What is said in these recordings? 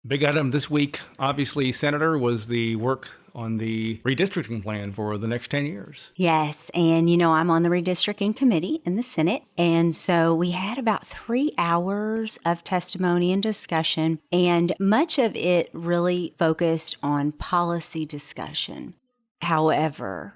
Big item this week, obviously, Senator, was the work on the redistricting plan for the next 10 years. Yes, and I'm on the redistricting committee in the Senate, and so we had about 3 hours of testimony and discussion, and much of it really focused on policy discussion. However,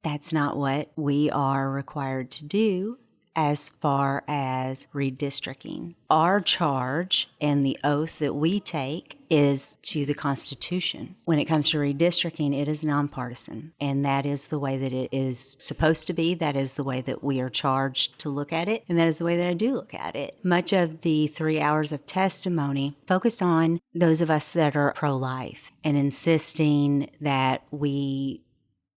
that's not what we are required to do as far as redistricting. Our charge and the oath that we take is to the Constitution. When it comes to redistricting, it is nonpartisan, and that is the way that it is supposed to be. That is the way that we are charged to look at it, and that is the way that I do look at it. Much of the 3 hours of testimony focused on those of us that are pro-life and insisting that we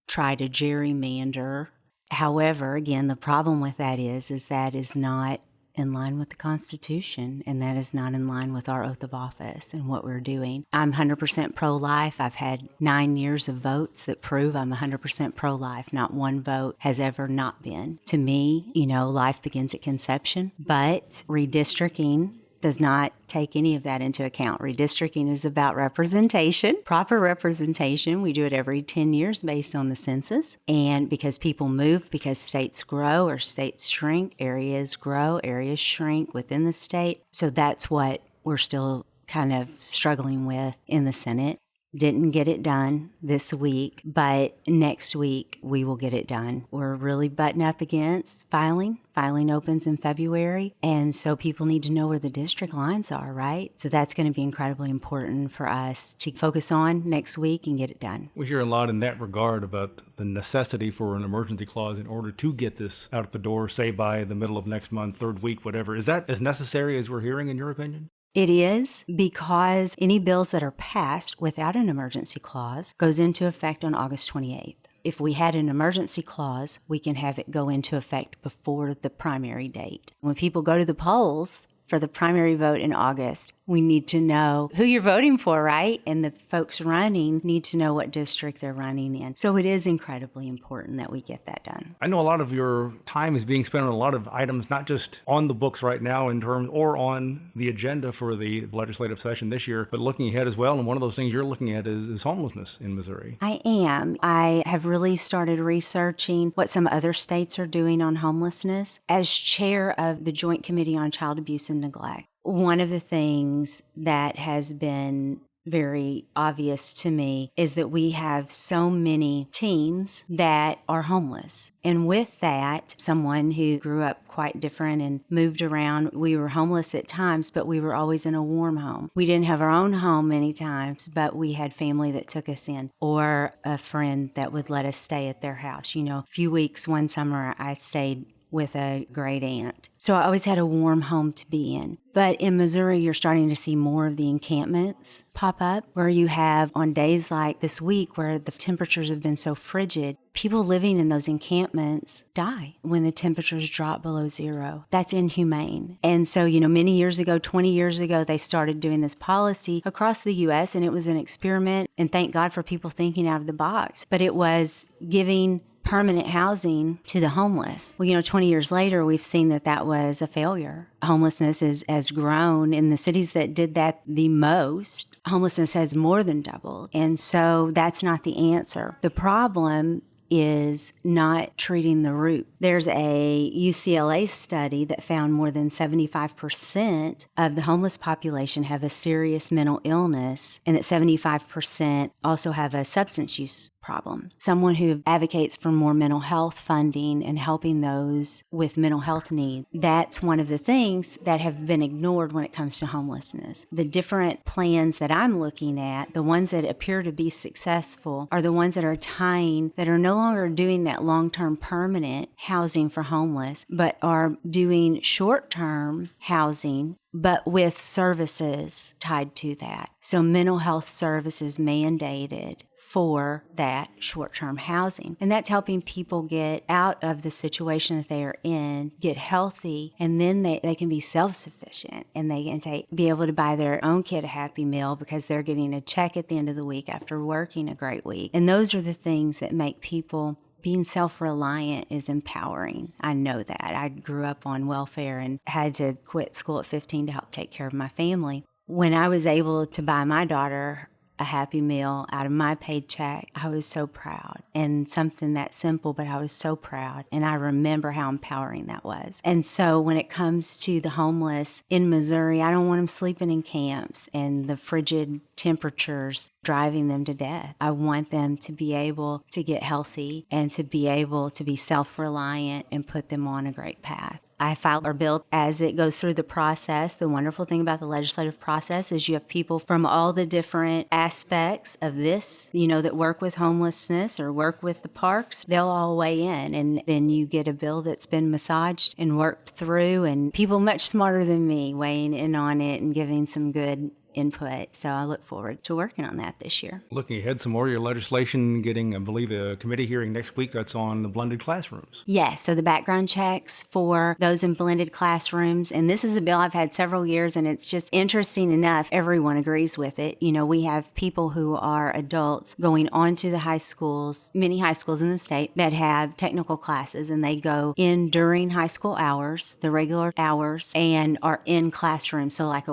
try to gerrymander. However, again, the problem with that is that is not in line with the Constitution, and that is not in line with our oath of office and what we're doing. I'm 100% pro-life. I've had 9 years of votes that prove I'm 100% pro-life. Not one vote has ever not been. To me, life begins at conception, but redistricting does not take any of that into account. Redistricting is about representation, proper representation. We do it every 10 years based on the census. And because people move, because states grow or states shrink, areas grow, areas shrink within the state. So that's what we're still kind of struggling with in the Senate. Didn't get it done this week, but next week we will get it done. We're really butting up against filing. Filing opens in February, and so people need to know where the district lines are, right? So that's going to be incredibly important for us to focus on next week and get it done. We hear a lot in that regard about the necessity for an emergency clause in order to get this out the door, say by the middle of next month, third week, whatever. Is that as necessary as we're hearing, in your opinion? It is, because any bills that are passed without an emergency clause goes into effect on August 28th. If we had an emergency clause, we can have it go into effect before the primary date. When people go to the polls for the primary vote in August, we need to know who you're voting for, right? And the folks running need to know what district they're running in. So it is incredibly important that we get that done. I know a lot of your time is being spent on a lot of items, not just on the books right now in terms or on the agenda for the legislative session this year, but looking ahead as well. And one of those things you're looking at is homelessness in Missouri. I am. I have really started researching what some other states are doing on homelessness. As chair of the Joint Committee on Child Abuse and Neglect, one of the things that has been very obvious to me is that we have so many teens that are homeless. And with that, someone who grew up quite different and moved around, we were homeless at times, but we were always in a warm home. We didn't have our own home many times, but we had family that took us in, or a friend that would let us stay at their house. A few weeks one summer I stayed with a great aunt. So I always had a warm home to be in. But in Missouri, you're starting to see more of the encampments pop up, where you have, on days like this week where the temperatures have been so frigid, people living in those encampments die when the temperatures drop below zero. That's inhumane. And so, many years ago, 20 years ago, they started doing this policy across the U.S., and it was an experiment, and thank God for people thinking out of the box. But it was giving permanent housing to the homeless. Well, 20 years later, we've seen that was a failure. Homelessness has grown in the cities that did that the most. Homelessness has more than doubled. And so that's not the answer. The problem is not treating the root. There's a UCLA study that found more than 75% of the homeless population have a serious mental illness, and that 75% also have a substance use problem. Someone who advocates for more mental health funding and helping those with mental health needs. That's one of the things that have been ignored when it comes to homelessness. The different plans that I'm looking at, the ones that appear to be successful, are the ones that are no longer doing that long-term permanent housing for homeless, but are doing short-term housing, but with services tied to that. So mental health services mandated for that short-term housing. And that's helping people get out of the situation that they are in, get healthy, and then they can be self-sufficient, and they can be able to buy their own kid a Happy Meal because they're getting a check at the end of the week after working a great week. And those are the things that make people being self-reliant is empowering. I know that. I grew up on welfare and had to quit school at 15 to help take care of my family. When I was able to buy my daughter a Happy Meal out of my paycheck, I was so proud. And something that simple, but I was so proud. And I remember how empowering that was. And so when it comes to the homeless in Missouri, I don't want them sleeping in camps and the frigid temperatures driving them to death. I want them to be able to get healthy and to be able to be self-reliant and put them on a great path. I filed our bill as it goes through the process. The wonderful thing about the legislative process is you have people from all the different aspects of this, that work with homelessness or work with the parks. They'll all weigh in, and then you get a bill that's been massaged and worked through, and people much smarter than me weighing in on it and giving some good input. So I look forward to working on that this year. Looking ahead some more, your legislation getting, I believe, a committee hearing next week that's on the blended classrooms. Yes, so the background checks for those in blended classrooms, and this is a bill I've had several years, and it's just interesting enough, everyone agrees with it. We have people who are adults going on to the high schools, many high schools in the state that have technical classes, and they go in during high school hours, the regular hours, and are in classrooms, so like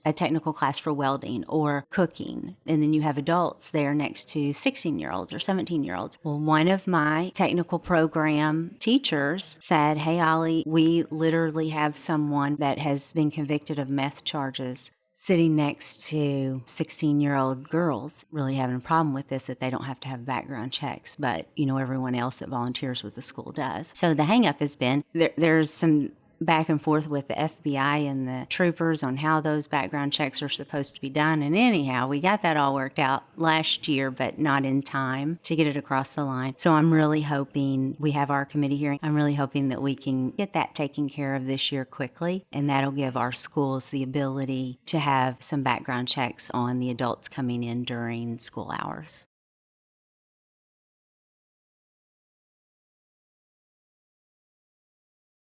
a technical class for welding or cooking. And then you have adults there next to 16-year-olds or 17-year-olds. Well, one of my technical program teachers said, "Hey, Ollie, we literally have someone that has been convicted of meth charges sitting next to 16-year-old girls, really having a problem with this, that they don't have to have background checks, but, everyone else that volunteers with the school does." So the hang-up has been, there's some back and forth with the FBI and the troopers on how those background checks are supposed to be done. And anyhow, we got that all worked out last year, but not in time to get it across the line. So I'm really hoping, we have our committee hearing, I'm really hoping that we can get that taken care of this year quickly. And that'll give our schools the ability to have some background checks on the adults coming in during school hours.